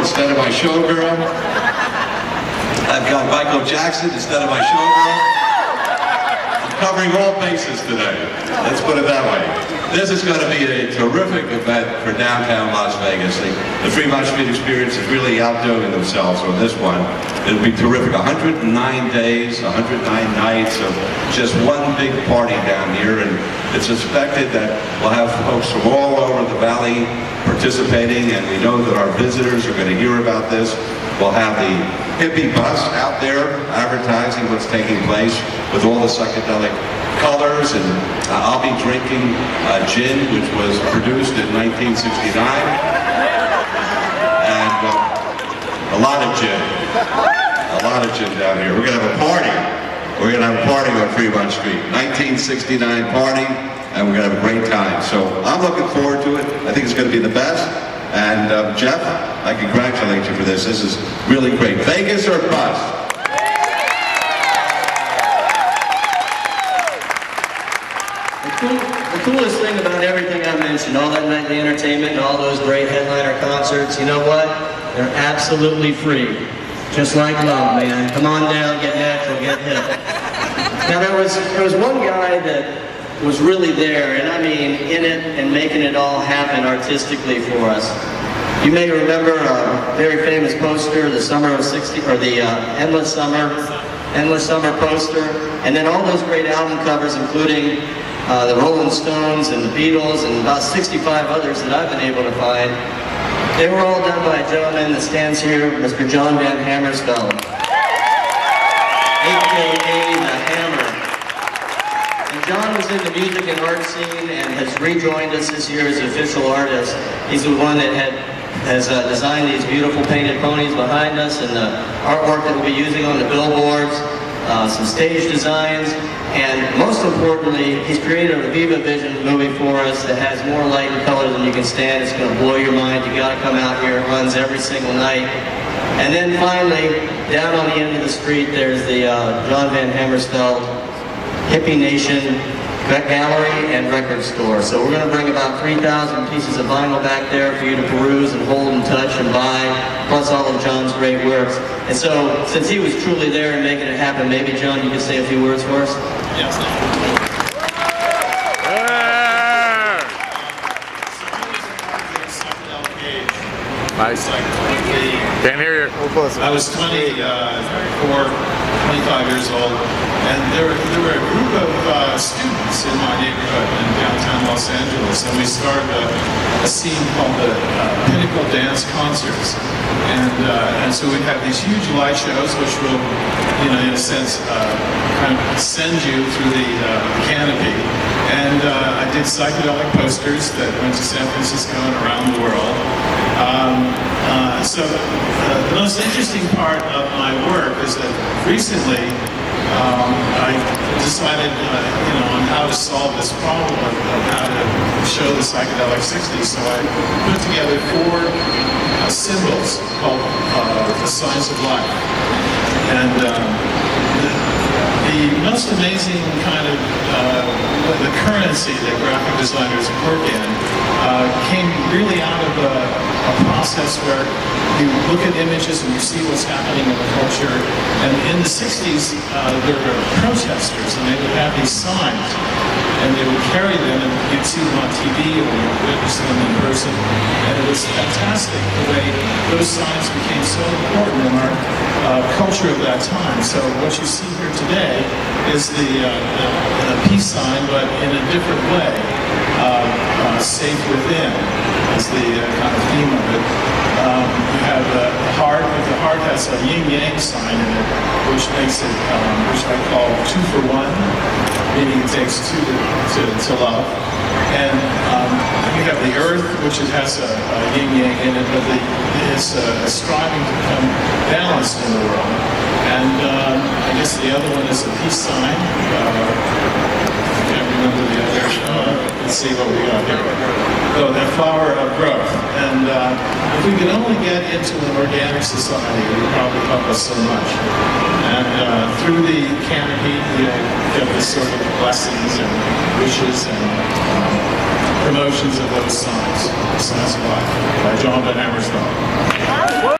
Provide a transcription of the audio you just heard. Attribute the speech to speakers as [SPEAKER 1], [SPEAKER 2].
[SPEAKER 1] instead of my showgirl. I've got Michael Jackson instead of my showgirl. I'm covering all bases today. Let's put it that way. This is going to be a terrific event for downtown Las Vegas. The Fremont Street Experience is really outdoing themselves on this one. It'll be terrific. 109 days, 109 nights of just one big party down here, and it's expected that we'll have folks from all over the valley participating, and we know that our visitors are going to hear about this. We'll have the hippie bus out there advertising what's taking place with all the psychedelic colors, and I'll be drinking gin, which was produced in 1969, and a lot of gin down here. We're going to have a party. We're going to have a party on Fremont Street. 1969 party, and we're going to have a great time. So I'm looking forward to it. I think it's going to be the best. And Jeff, I congratulate you for this. This is really great. Vegas or bust?
[SPEAKER 2] The coolest thing about everything I mentioned, all that nightly entertainment and all those great headliner concerts, you know what? They're absolutely free. Just like love, man. Come on down, get natural, get hip. Now there was one guy that was really there, and I mean in it and making it all happen artistically for us. You may remember a very famous poster, the Summer of '60, or the Endless Summer poster, and then all those great album covers, including the Rolling Stones and the Beatles and about 65 others that I've been able to find. They were all done by a gentleman that stands here, Mr. John Van Hammersveld, a.k.a. The Hammer. And John was in the music and art scene and has rejoined us this year as an official artist. He's the one that has designed these beautiful painted ponies behind us, and the artwork that we'll be using on the billboards, some stage designs, and most importantly, he's created a Viva Vision movie for us that has more light and color than you can stand. It's going to blow your mind. You got to come out here. It runs every single night. And then finally, down on the end of the street, there's the John Van Hammersveld Hippie Nation Gallery and Record Store. So we're going to bring about 3,000 pieces of vinyl back there for you to peruse and hold and touch and buy, plus all of John's great works. And so, since he was truly there and making it happen, maybe John, you could say a few words for us?
[SPEAKER 3] Yes.
[SPEAKER 4] Nice. Can't hear you.
[SPEAKER 3] I was 24, 25 years old, and there were a group of students in my neighborhood in downtown Los Angeles, and we started a scene called the Pinnacle Dance Concerts, and so we'd have these huge light shows, which will, in a sense, kind of send you through the canopy. And I did psychedelic posters that went to San Francisco and around the world. So the most interesting part of my work is that recently I decided, on how to solve this problem of how to show the psychedelic 60s. So I put together 4 symbols called the signs of life. And the most amazing kind of the currency that graphic designers work in came really out of a process where you look at images and you see what's happening in the culture. And in the 60s, there were protesters, and they would have these signs, and they would carry them, and you'd see them on TV or you'd witness them in person. And it was fantastic the way those signs became so important in our culture of that time. So what you see here today is the peace sign, but in a different way. Safe within is the kind of theme of it. You have the heart, but the heart has a yin-yang sign in it, which makes it, which I call 2 for 1, meaning it takes 2 to love. And you have the earth, which has a yin-yang in it, but it's striving to become balanced in the world. And I guess the other one is a peace sign. I can't remember the other. Let's see what we got here. Oh, that flower of growth. And if we could only get into an organic society, it would probably help us so much. And through the canopy, you get this sort of blessings and wishes and promotions of those songs. The Signs of Life by John Van Hammersveld.